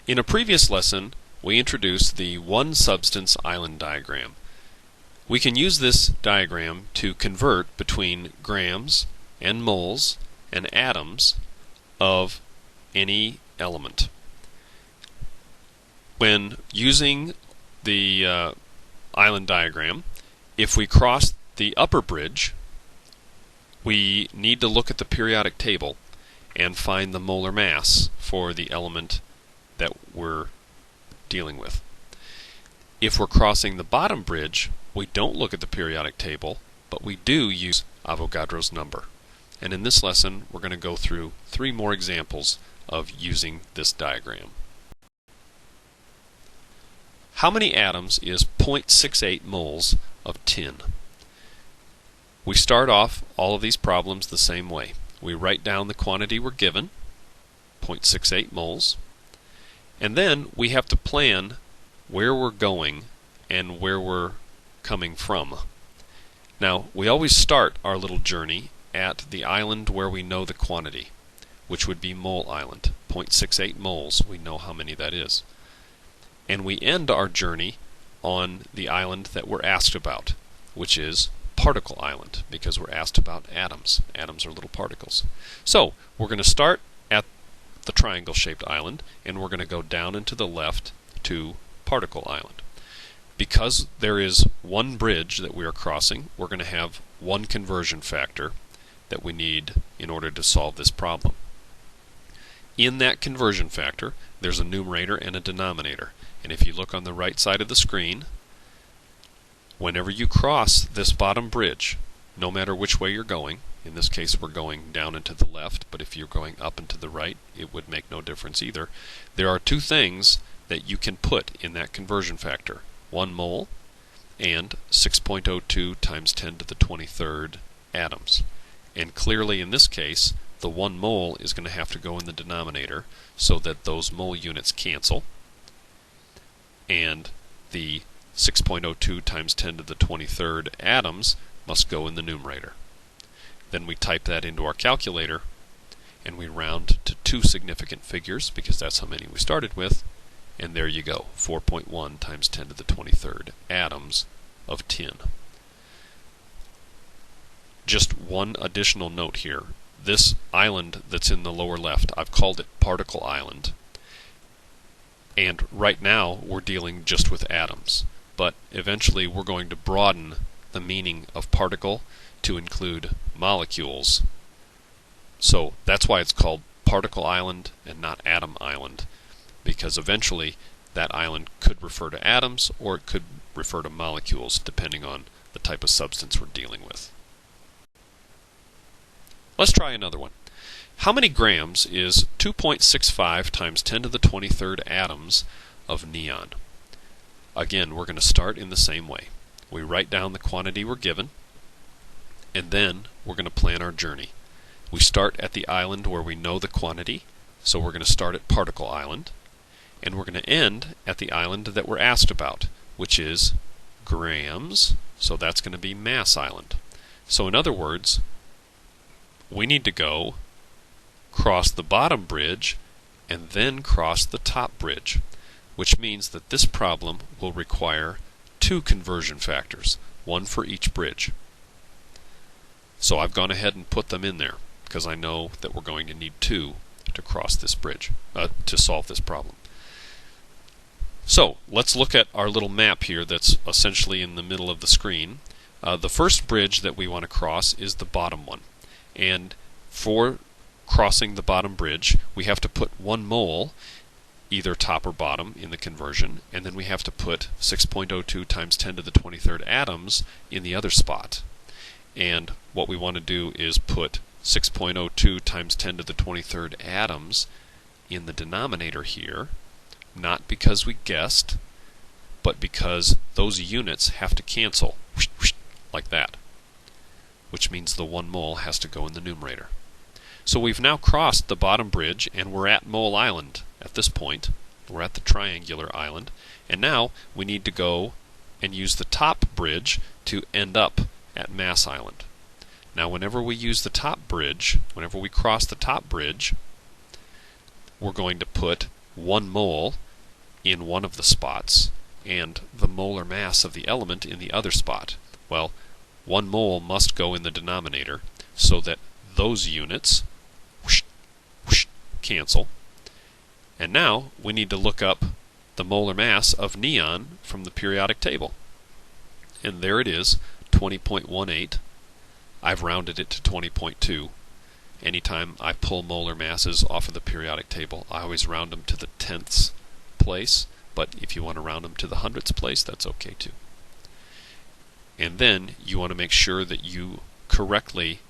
In a previous lesson, we introduced the one substance island diagram. We can use this diagram to convert between grams and moles and atoms of any element. When using the island diagram, if we cross the upper bridge, we need to look at the periodic table and find the molar mass for the element that we're dealing with. If we're crossing the bottom bridge, we don't look at the periodic table, but we do use Avogadro's number. And in this lesson, we're going to go through 3 more examples of using this diagram. How many atoms is 0.68 moles of tin? We start off all of these problems the same way. We write down the quantity we're given, 0.68 moles, and then we have to plan where we're going and where we're coming from. Now, we always start our little journey at the island where we know the quantity, which would be mole island, 0.68 moles. We know how many that is. And we end our journey on the island that we're asked about, which is particle island, because we're asked about atoms. Atoms are little particles. So, we're going to start at the triangle-shaped island, and we're going to go down and to the left to particle island. Because there is one bridge that we are crossing, we're going to have one conversion factor that we need in order to solve this problem. In that conversion factor, there's a numerator and a denominator. And if you look on the right side of the screen, whenever you cross this bottom bridge, no matter which way you're going, in this case we're going down and to the left, but if you're going up and to the right, it would make no difference either. There are 2 things that you can put in that conversion factor: 1 mole and 6.02 times 10 to the 23rd atoms. And clearly in this case, the 1 mole is going to have to go in the denominator so that those mole units cancel, and the 6.02 times 10 to the 23rd atoms must go in the numerator. Then we type that into our calculator and we round to 2 significant figures because that's how many we started with, and there you go, 4.1 times 10 to the 23rd atoms of tin. Just one additional note here. This island that's in the lower left, I've called it particle island. And right now we're dealing just with atoms, but eventually we're going to broaden the meaning of particle to include molecules. So that's why it's called particle island and not atom island, because eventually that island could refer to atoms or it could refer to molecules depending on the type of substance we're dealing with. Let's try another one. How many grams is 2.65 times 10 to the 23rd atoms of neon? Again, we're going to start in the same way. We write down the quantity we're given, and then we're going to plan our journey. We start at the island where we know the quantity, so we're going to start at particle island, and we're going to end at the island that we're asked about, which is grams, so that's going to be mass island. So in other words, we need to go cross the bottom bridge and then cross the top bridge, which means that this problem will require 2 conversion factors, 1 for each bridge. So I've gone ahead and put them in there because I know that we're going to need 2 to cross this bridge, to solve this problem. So let's look at our little map here that's essentially in the middle of the screen. The first bridge that we want to cross is the bottom one, and for crossing the bottom bridge, we have to put 1 mole, either top or bottom, in the conversion, and then we have to put 6.02 times 10 to the 23rd atoms in the other spot. And what we want to do is put 6.02 times 10 to the 23rd atoms in the denominator here, not because we guessed, but because those units have to cancel, like that, which means the 1 mole has to go in the numerator. So we've now crossed the bottom bridge and we're at Mole Island at this point. We're at the triangular island, and now we need to go and use the top bridge to end up at Mass Island. Now whenever we use the top bridge, whenever we cross the top bridge, we're going to put 1 mole in one of the spots and the molar mass of the element in the other spot. Well, 1 mole must go in the denominator so that those units whoosh, whoosh, cancel. And now we need to look up the molar mass of neon from the periodic table. And there it is, 20.18. I've rounded it to 20.2. Anytime I pull molar masses off of the periodic table, I always round them to the tenths place, but if you want to round them to the hundredths place, that's okay too. And then you want to make sure that you correctly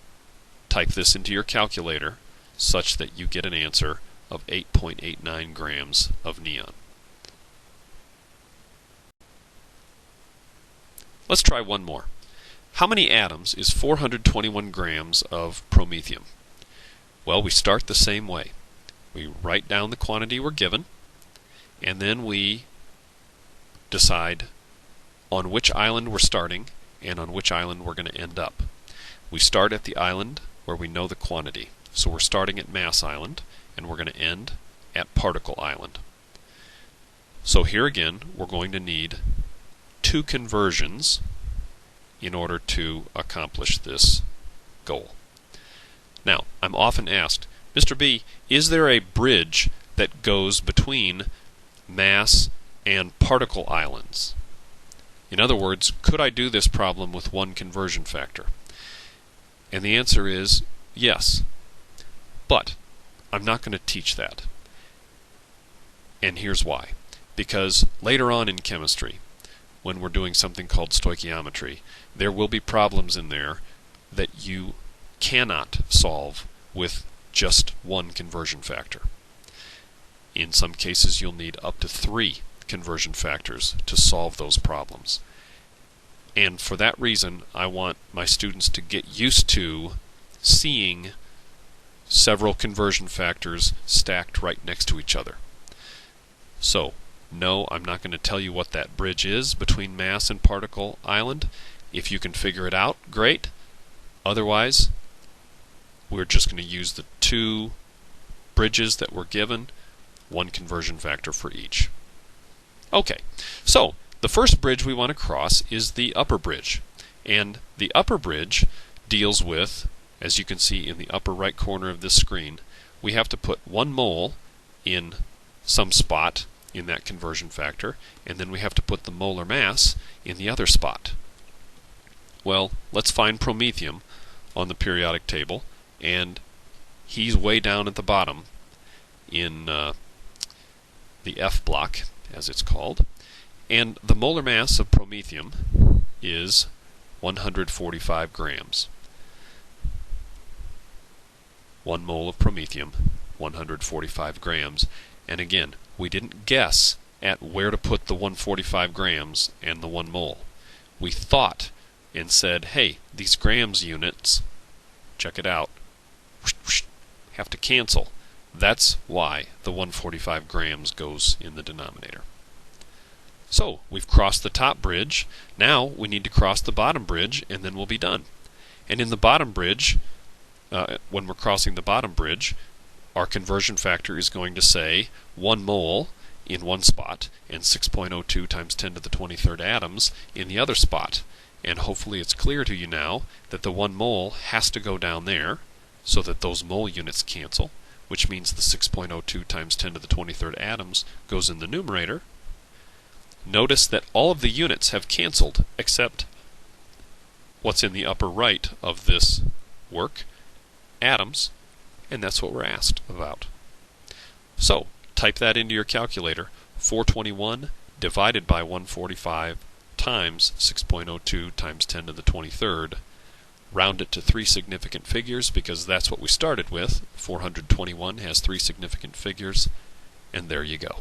type this into your calculator such that you get an answer of 8.89 grams of neon. Let's try one more. How many atoms is 421 grams of promethium? Well, we start the same way. We write down the quantity we're given, and then we decide on which island we're starting and on which island we're going to end up. We start at the island where we know the quantity. So we're starting at mass island, and we're going to end at particle island. So here again, we're going to need 2 conversions in order to accomplish this goal. Now, I'm often asked, Mr. B, is there a bridge that goes between mass and particle islands? In other words, could I do this problem with 1 conversion factor? And the answer is yes. But I'm not going to teach that. And here's why. Because later on in chemistry, when we're doing something called stoichiometry, there will be problems in there that you cannot solve with just 1 conversion factor. In some cases, you'll need up to 3 conversion factors to solve those problems. And for that reason, I want my students to get used to seeing several conversion factors stacked right next to each other. So, no, I'm not going to tell you what that bridge is between mass and particle island. If you can figure it out, great. Otherwise, we're just going to use the 2 bridges that were given, 1 conversion factor for each. Okay, so the first bridge we want to cross is the upper bridge. And the upper bridge deals with, as you can see in the upper right corner of this screen, we have to put 1 mole in some spot in that conversion factor, and then we have to put the molar mass in the other spot. Well, let's find promethium on the periodic table, and he's way down at the bottom in the F block, as it's called. And the molar mass of promethium is 145 grams. 1 mole of promethium, 145 grams. And again, we didn't guess at where to put the 145 grams and the 1 mole. We thought and said, hey, these grams units, check it out, have to cancel. That's why the 145 grams goes in the denominator. So, we've crossed the top bridge. Now we need to cross the bottom bridge, and then we'll be done. And in the bottom bridge, when we're crossing the bottom bridge, our conversion factor is going to say 1 mole in one spot and 6.02 times 10 to the 23rd atoms in the other spot. And hopefully it's clear to you now that the 1 mole has to go down there so that those mole units cancel, which means the 6.02 times 10 to the 23rd atoms goes in the numerator. Notice that all of the units have canceled except what's in the upper right of this work, atoms, and that's what we're asked about. So, type that into your calculator. 421 divided by 145 times 6.02 times 10 to the 23rd. Round it to 3 significant figures because that's what we started with. 421 has 3 significant figures, and there you go.